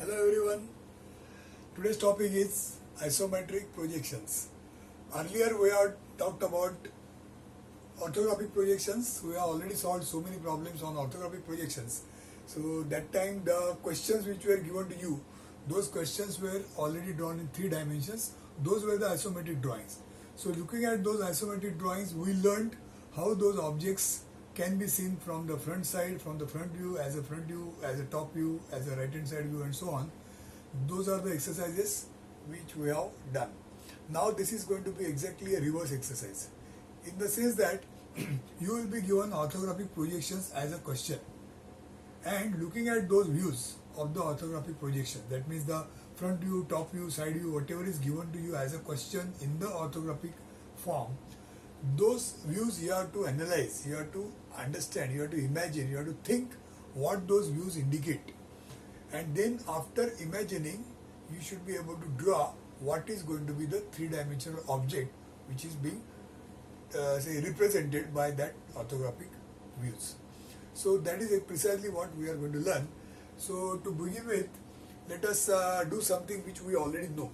Hello everyone. Today's topic is isometric projections. Earlier we have talked about orthographic projections. We have already solved so many problems on orthographic projections. So that time the questions which were given to you, those questions were already drawn in 3 dimensions. Those were the isometric drawings. So looking at those isometric drawings, we learned how those objects can be seen from the front side, from the front view, as a top view, as a right hand side view, and so on. Those are the exercises which we have done. Now this is going to be exactly a reverse exercise, in the sense that you will be given orthographic projections as a question, and looking at those views of the orthographic projection, that means the front view, top view, side view, whatever is given to you as a question in the orthographic form, those views you have to analyze, you have to understand, you have to imagine, you have to think what those views indicate. And then after imagining, you should be able to draw what is going to be the 3-dimensional object which is being represented by that orthographic views. So that is precisely what we are going to learn. So to begin with, let us do something which we already know.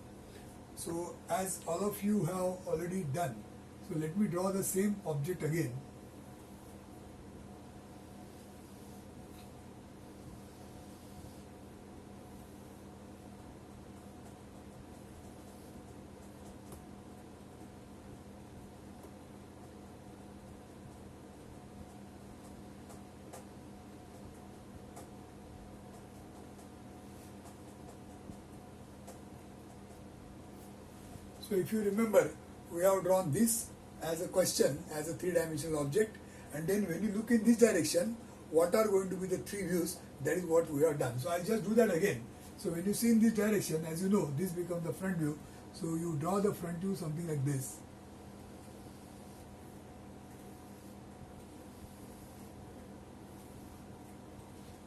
So as all of you have already done, so let me draw the same object again. So if you remember, we have drawn this as a question, as a 3-dimensional object, and then when you look in this direction, what are going to be the 3 views? That is what we have done. So I'll just do that again. So when you see in this direction, as you know, this becomes the front view. So you draw the front view something like this.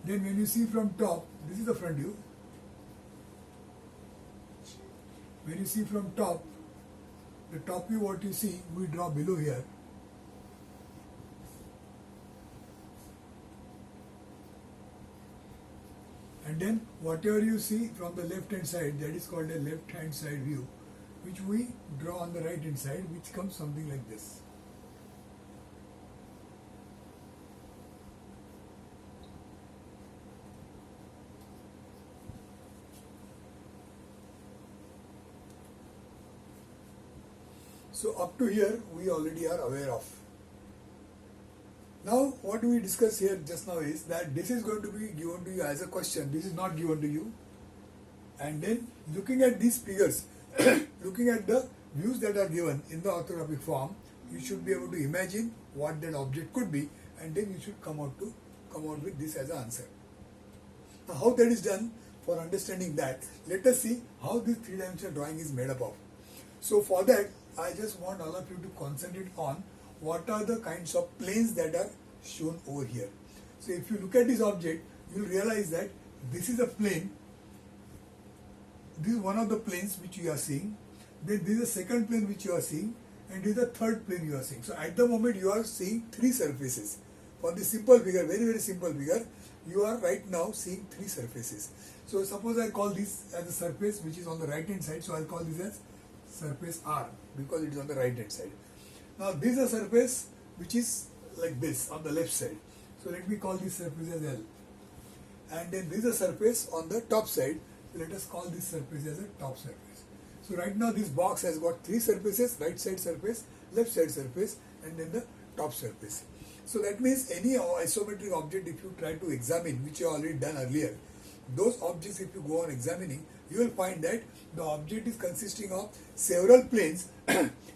Then when you see from top, this is the front view. When you see from top, the top view what you see, we draw below here. And then whatever you see from the left hand side, that is called a left hand side view, which we draw on the right hand side, which comes something like this. So up to here we already are aware of. Now what we discuss here just now is that this is going to be given to you as a question. This is not given to you. And then looking at these figures, looking at the views that are given in the orthographic form, you should be able to imagine what that object could be, and then you should come out with this as an answer. Now how that is done, for understanding that, let us see how this 3-dimensional drawing is made up of. So for that, I just want all of you to concentrate on what are the kinds of planes that are shown over here. So if you look at this object, you will realize that this is a plane. This is one of the planes which you are seeing. Then this is the second plane which you are seeing, and this is the third plane you are seeing. So at the moment you are seeing 3 surfaces. For this simple figure, very very simple figure, you are right now seeing 3 surfaces. So suppose I call this as a surface which is on the right hand side. So I'll call this as surface R because it is on the right hand side. Now this is a surface which is like this on the left side. So let me call this surface as L. And then this is a surface on the top side. So let us call this surface as a top surface. So right now this box has got 3 surfaces: right side surface, left side surface, and then the top surface. So that means any isometric object, if you try to examine, which you have already done earlier, those objects, if you go on examining, you will find that the object is consisting of several planes.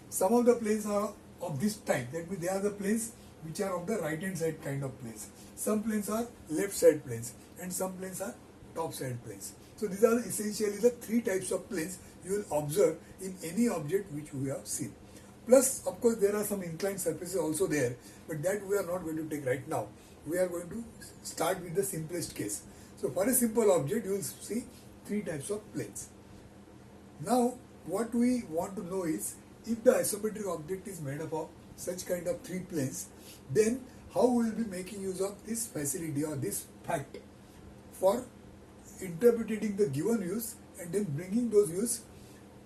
Some of the planes are of this type, that means they are the planes which are of the right hand side kind of planes. Some planes are left side planes, and some planes are top side planes. So these are essentially the 3 types of planes you will observe in any object which we have seen. Plus, of course, there are some inclined surfaces also there, but that we are not going to take right now. We are going to start with the simplest case. So for a simple object, you will see 3 types of planes. Now, what we want to know is, if the isometric object is made up of such kind of 3 planes, then how we will be making use of this facility or this fact for interpreting the given views and then bringing those views,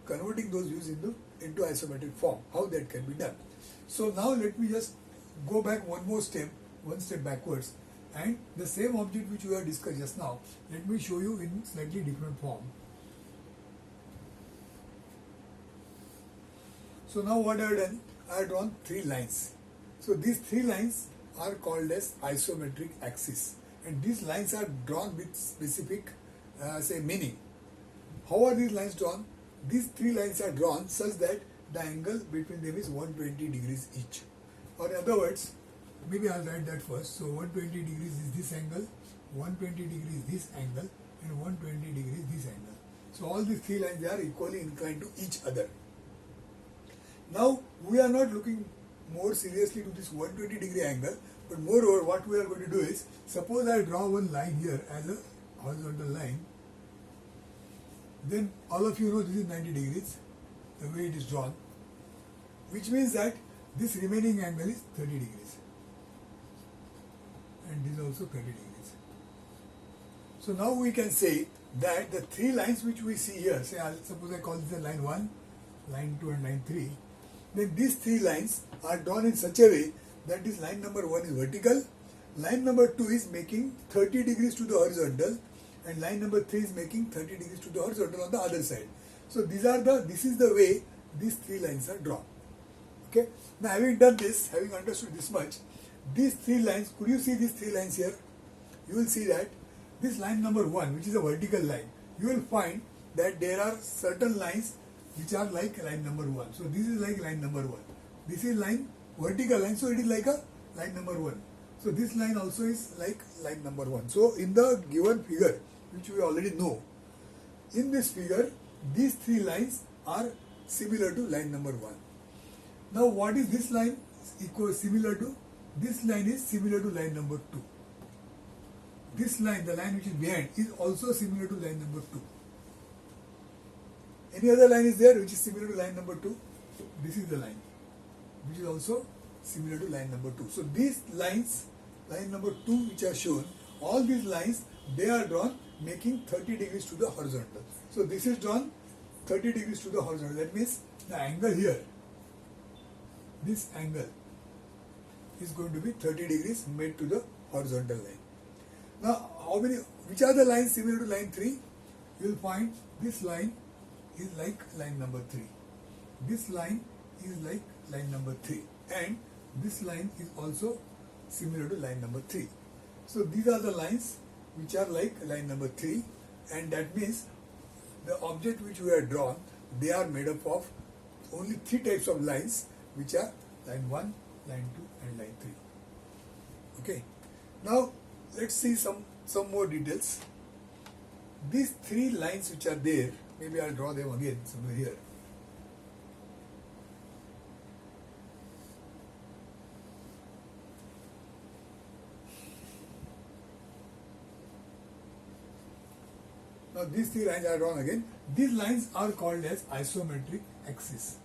converting those views into isometric form. How that can be done. So now let me just go back one step backwards, and the same object which we have discussed just now, let me show you in slightly different form. So now what I have done, I have drawn 3 lines. So these 3 lines are called as isometric axis, and these lines are drawn with specific say meaning. How are these lines drawn? These 3 lines are drawn such that the angle between them is 120 degrees each. Or in other words, maybe I'll write that first. So 120 degrees is this angle, 120 degrees this angle, and 120 degrees this angle. So all these 3 lines, they are equally inclined to each other. Now we are not looking more seriously to this 120 degree angle, but moreover what we are going to do is, suppose I draw one line here as a horizontal line, then all of you know this is 90 degrees, the way it is drawn, which means that this remaining angle is 30 degrees, and this is also 30 degrees. So now we can say that the 3 lines which we see here, say suppose I call this a line 1, line 2 and line 3, then these 3 lines are drawn in such a way that this line number 1 is vertical, line number 2 is making 30 degrees to the horizontal, and line number 3 is making 30 degrees to the horizontal on the other side. So this is the way these 3 lines are drawn. Okay. Now having done this, having understood this much, these 3 lines, could you see these 3 lines here? You will see that this line number 1, which is a vertical line, you will find that there are certain lines which are like line number 1. So this is like line number 1. This is line, vertical line, so it is like a line number 1. So this line also is like line number 1. So in the given figure, which we already know, in this figure, these 3 lines are similar to line number 1. Now what is this line similar to? This line is similar to line number 2. This line, the line which is behind, is also similar to line number 2. Any other line is there which is similar to line number 2? This is the line which is also similar to line number 2. So these lines, line number 2 which are shown, all these lines, they are drawn making 30 degrees to the horizontal. So this is drawn 30 degrees to the horizontal. That means the angle here, this angle is going to be 30 degrees made to the horizontal line. Now which are the lines similar to line 3? You will find this line is like line number 3. This line is like line number 3, and this line is also similar to line number 3. So these are the lines which are like line number 3, and that means the object which we have drawn, they are made up of only 3 types of lines, which are line 1, line 2 and line 3. Okay. Now let's see some more details. These 3 lines which are there, maybe I'll draw them again somewhere here. Now these 3 lines are drawn again. These lines are called as isometric axis.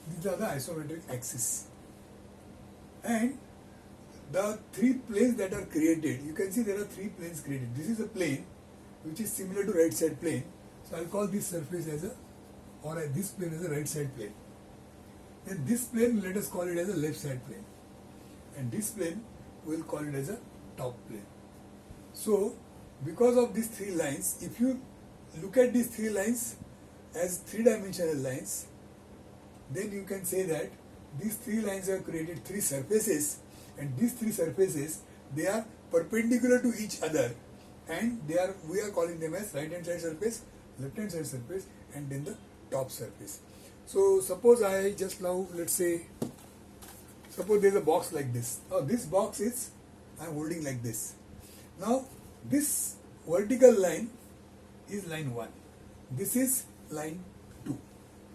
These are the isometric axis. And the 3 planes that are created, you can see there are 3 planes created. This is a plane which is similar to right side plane. So I'll call this surface as this plane as a right side plane. And this plane, let us call it as a left side plane. And this plane, we will call it as a top plane. So because of these 3 lines, if you look at these 3 lines as 3-dimensional lines, then you can say that these 3 lines have created 3 surfaces, and these 3 surfaces, they are perpendicular to each other, and we are calling them as right hand side surface, left hand side surface, and then the top surface. So suppose I just now, let's say, suppose there is a box like this. Now this box is, I am holding like this. Now this vertical line is line 1. This is line 2.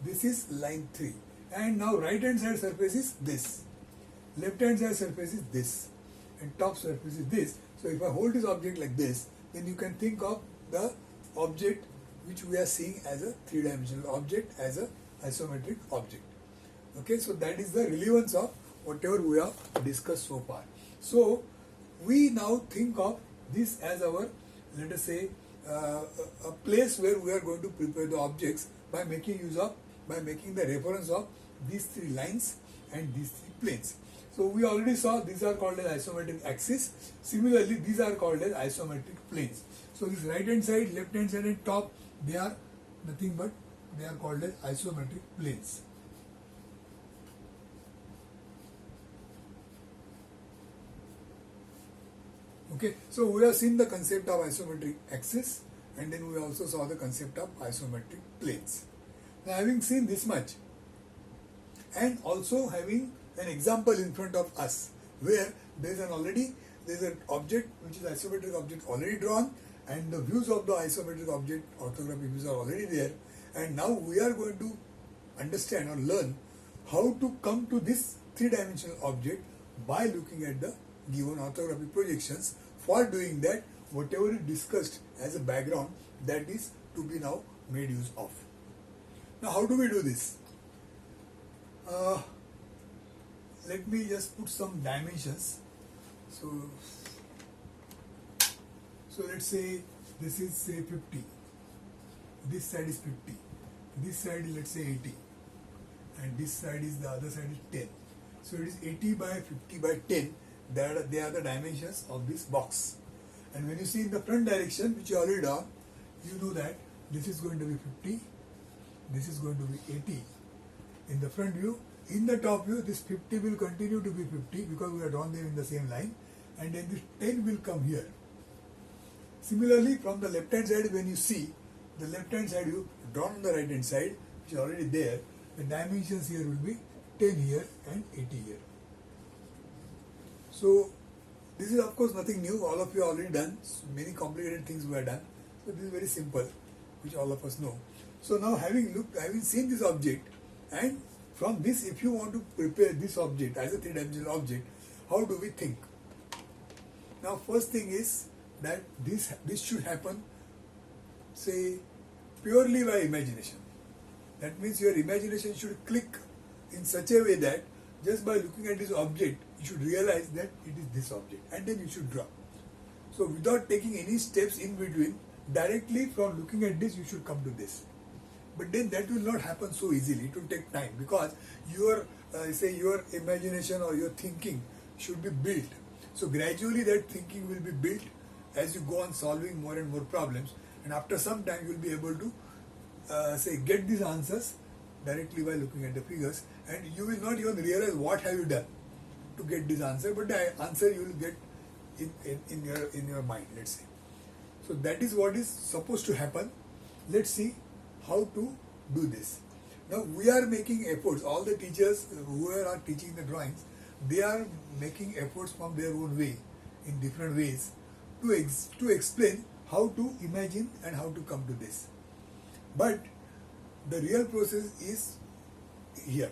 This is line 3. And now right hand side surface is this. Left hand side surface is this. And top surface is this. So if I hold this object like this, then you can think of the object which we are seeing as a 3-dimensional object, as a isometric object. Okay, so that is the relevance of whatever we have discussed so far. So we now think of this as our, let us say, a place where we are going to prepare the objects by making the reference of these three lines and these three planes. So we already saw these are called as isometric axis. Similarly, these are called as isometric planes. So this right hand side, left hand side and top, they are nothing but they are called as isometric planes. Okay, so we have seen the concept of isometric axis, and then we also saw the concept of isometric planes. Now, having seen this much, and also having an example in front of us where there is an object which is isometric object already drawn, and the views of the isometric object orthographic views are already there, and now we are going to understand or learn how to come to this three-dimensional object by looking at the given orthographic projections. For doing that, whatever is discussed as a background, that is to be now made use of. Now, how do we do this? Let me just put some dimensions. So let's say this is say 50. This side is 50. This side is, let's say, 80. And this side is, the other side is 10. So it is 80 by 50 by 10. They are the dimensions of this box. And when you see in the front direction, which you already done, you know that this is going to be 50, this is going to be 80. In the front view, in the top view, this 50 will continue to be 50 because we are drawn them in the same line, and then this 10 will come here. Similarly, from the left hand side, when you see the left hand side view drawn on the right hand side, which is already there, the dimensions here will be 10 here and 80 here. So this is of course nothing new, all of you are already done, many complicated things were done. So this is very simple, which all of us know. So now having seen this object, and from this, if you want to prepare this object as a three-dimensional object, how do we think? Now first thing is that this should happen, say, purely by imagination. That means your imagination should click in such a way that just by looking at this object, you should realize that it is this object, and then you should draw. So without taking any steps in between, directly from looking at this, you should come to this. But then that will not happen so easily. It will take time because your imagination or your thinking should be built. So gradually that thinking will be built as you go on solving more and more problems, and after some time you will be able to get these answers directly by looking at the figures, and you will not even realize what have you done to get this answer, but the answer you will get in your mind, let's say. So that is what is supposed to happen. Let's see how to do this. Now we are making efforts, all the teachers who are teaching the drawings, they are making efforts from their own way, in different ways, to explain how to imagine and how to come to this. But the real process is here.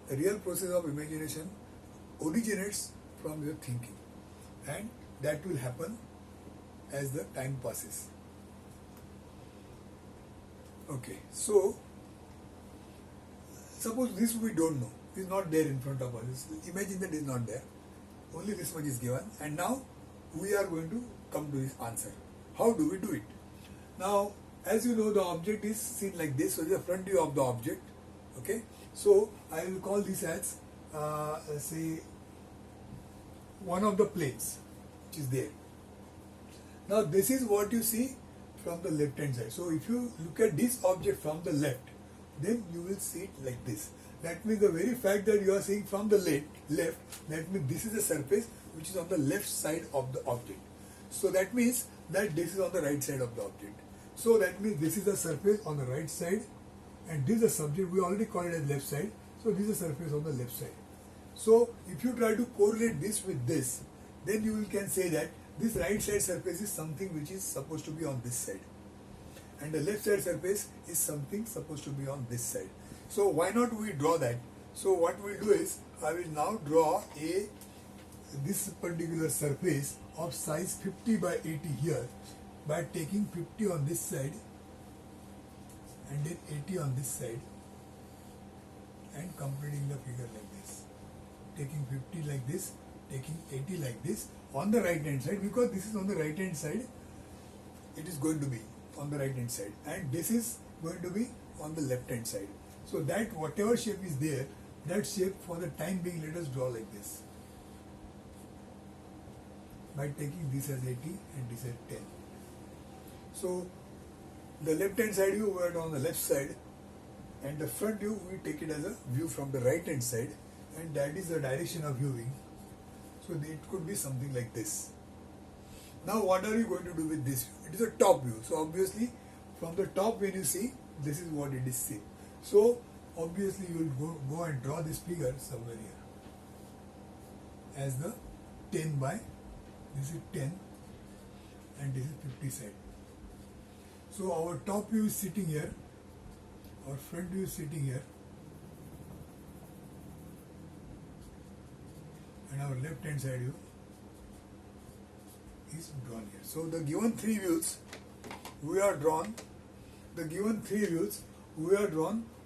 The real process of imagination originates from your thinking, and that will happen as the time passes. Okay, so suppose this we don't know, is not there in front of us. Imagine that is not there. Only this much is given, and now we are going to come to this answer. How do we do it? Now, as you know, the object is seen like this, so this is the front view of the object. Okay, so I will call this as say one of the planes which is there. Now this is what you see from the left hand side. So if you look at this object from the left, then you will see it like this. That means the very fact that you are seeing from the left, that means this is a surface which is on the left side of the object. So that means that this is on the right side of the object. So that means this is a surface on the right side, and this is a subject, we already call it as left side. So this is a surface on the left side. So if you try to correlate this with this, then you can say that this right side surface is something which is supposed to be on this side, and the left side surface is something supposed to be on this side. So why not we draw that? So what we'll do is, I will now draw this particular surface of size 50 by 80 here, by taking 50 on this side and then 80 on this side and completing the figure like this. taking 50 like this, taking 80 like this on the right hand side, because this is on the right hand side, it is going to be on the right hand side, and this is going to be on the left hand side. So that whatever shape is there, that shape for the time being, let us draw like this, by taking this as 80 and this as 10. So the left hand side view we are on the left side, and the front view we take it as a view from the right hand side, and that is the direction of viewing. So it could be something like this. Now what are you going to do with this view? It is a top view. So obviously from the top when you see, this is what it is seen. So obviously you will go and draw this figure somewhere here as the 10 by, this is 10 and this is 50 side. So our top view is sitting here, our front view is sitting here, and our left hand side view is drawn here. So the given three views we are drawn,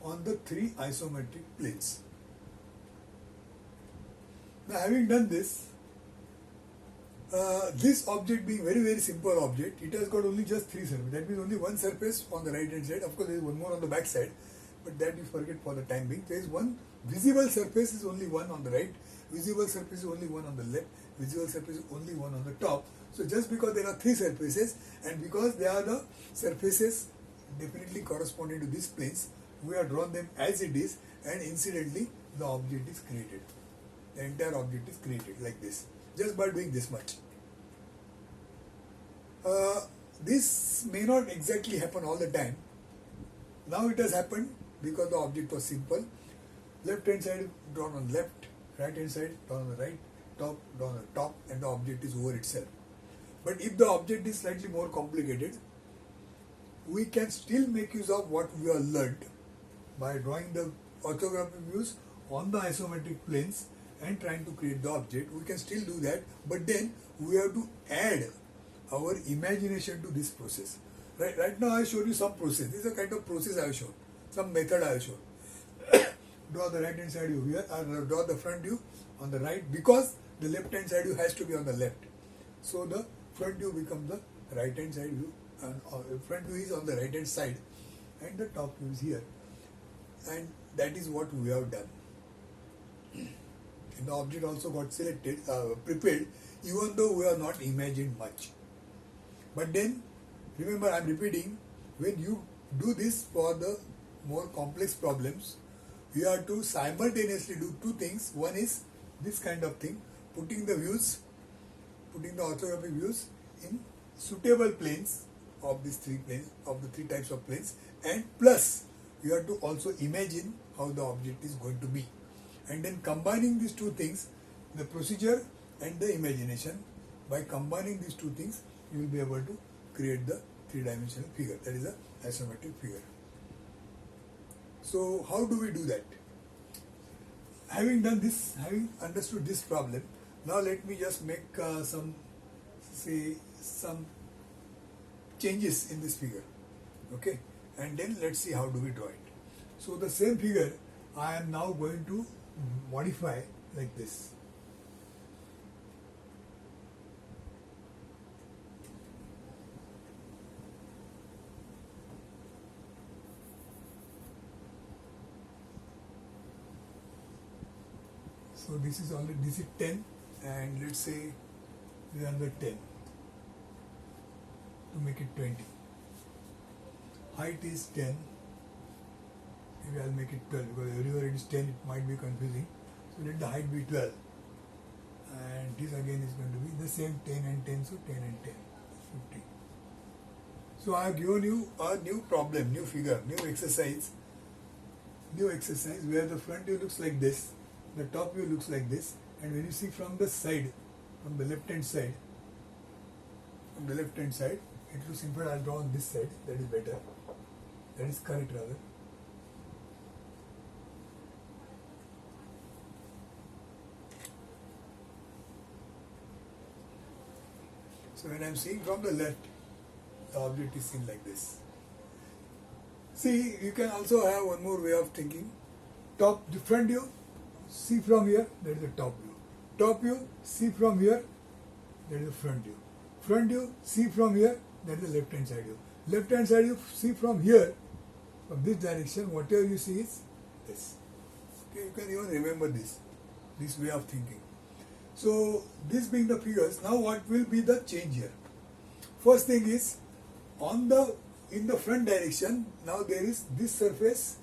on the three isometric planes. Now having done this, this object being very very simple object, it has got only just three surfaces. That means only one surface on the right hand side. Of course there is one more on the back side, but that we forget for the time being. There is one visible surface, is only one on the right, visible surface is only one on the left, visible surface is only one on the top. So just because there are three surfaces, and because they are the surfaces definitely corresponding to these planes, we have drawn them as it is, and incidentally the object is created. The entire object is created like this, just by doing this much. This may not exactly happen all the time. Now it has happened because the object was simple. Left hand side drawn on left, right hand side drawn on the right, top drawn on the top, and the object is over itself. But if the object is slightly more complicated, we can still make use of what we have learned by drawing the orthographic views on the isometric planes and trying to create the object. We can still do that, but then we have to add our imagination to this process. Right now I showed you some process. This is a kind of process I have shown, some method I have shown. Draw the right hand side view here, or draw the front view on the right, because the left hand side view has to be on the left. So the front view becomes the right hand side view, and front view is on the right hand side, and the top view is here. And that is what we have done. And the object also got selected, prepared, even though we have not imagined much. But then, remember I am repeating, when you do this for the more complex problems, you have to simultaneously do two things. One is this kind of thing, putting the orthographic views in suitable planes of these three planes, of the three types of planes, and plus you have to also imagine how the object is going to be. And then combining these two things, the procedure and the imagination, by combining these two things, you will be able to create the three-dimensional figure, that is a isometric figure. So how do we do that? Having done this, having understood this problem, now let me just make some changes in this figure, okay? And then let's see how do we draw it. So the same figure I am now going to modify like this. So this is 10, and let's say this is another 10 to make it 20. Height is 10. Maybe I'll make it 12, because everywhere it is 10, it might be confusing. So let the height be 12. And this again is going to be the same 10 and 10, so 10 and 10, 50. So I have given you a new problem, new figure, new exercise where the front view looks like this, the top view looks like this, and when you see from the side, from the left hand side, it looks, in fact I'll draw on this side, that is better, that is correct rather. So when I am seeing from the left, the object is seen like this. See, you can also have one more way of thinking. The front view see from here, that is the top view. Top view, see from here, that is the front view. Front view, see from here, that is the left hand side view. Left hand side view, see from here, from this direction, whatever you see is this. Okay, you can even remember this way of thinking. So this being the figures, now what will be the change here? First thing is, in the front direction, now there is this surface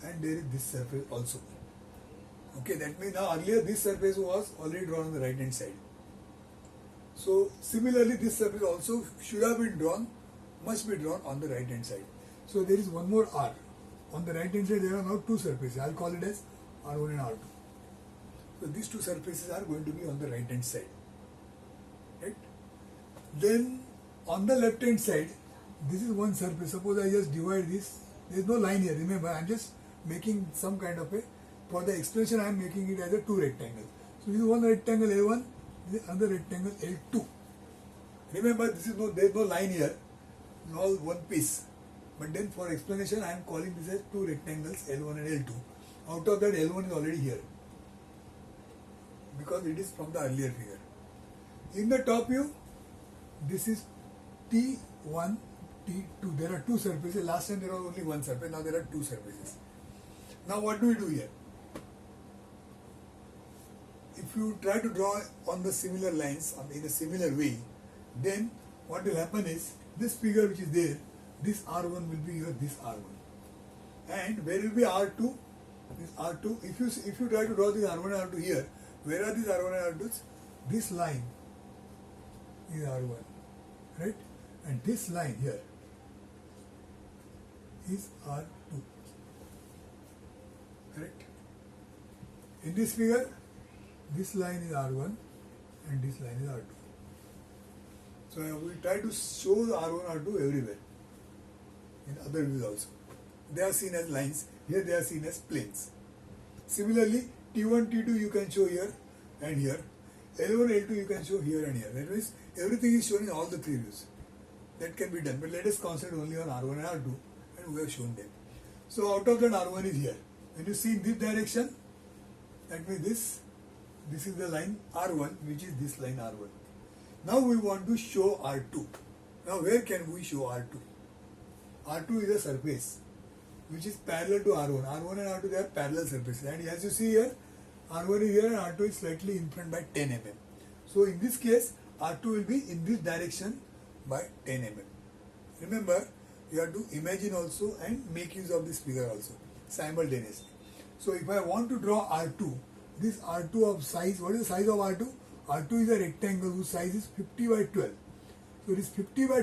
and there is this surface also. Okay, that means now earlier this surface was already drawn on the right hand side. So similarly this surface also should have been drawn, must be drawn on the right hand side. So there is one more R. On the right hand side there are now two surfaces. I'll call it as R1 and R2. So these two surfaces are going to be on the right hand side. Right? Then on the left hand side, this is one surface. Suppose I just divide this. There is no line here. Remember, I am just making some kind of a, for the explanation I am making it as a two rectangle. So this is one rectangle L1, this is another rectangle L2. Remember, there is no line here, all one piece. But then for explanation I am calling this as two rectangles L1 and L2. Out of that L1 is already here, because it is from the earlier figure. In the top view, this is T1, T2. There are two surfaces. Last time there was only one surface. Now there are two surfaces. Now what do we do here? If you try to draw on the similar lines in a similar way, then what will happen is this figure which is there, this R1 will be here, this R1. And where will be R2? This R2. If you try to draw this R1 and R2 here, where are these R1 and R2s? This line is R1, right? And this line here is R2, correct? In this figure, this line is R1 and this line is R2. So we try to show the R1, R2 everywhere, in other views also. They are seen as lines, here they are seen as planes. Similarly, T1, T2 you can show here and here. L1, L2 you can show here and here. That means everything is shown in all the three views. That can be done, but let us concentrate only on R1 and R2, and we have shown them. So out of that R1 is here. When you see in this direction, that means this is the line R1, which is this line R1. Now we want to show R2. Now where can we show R2? R2 is a surface which is parallel to R1. R1 and R2 they are parallel surfaces, and as you see here, R1 is here and R2 is slightly in front by 10 mm. So in this case, R2 will be in this direction by 10 mm. Remember, you have to imagine also and make use of this figure also simultaneously. So if I want to draw R2, this R2 of size, what is the size of R2? R2 is a rectangle whose size is 50 by 12. So it is 50 by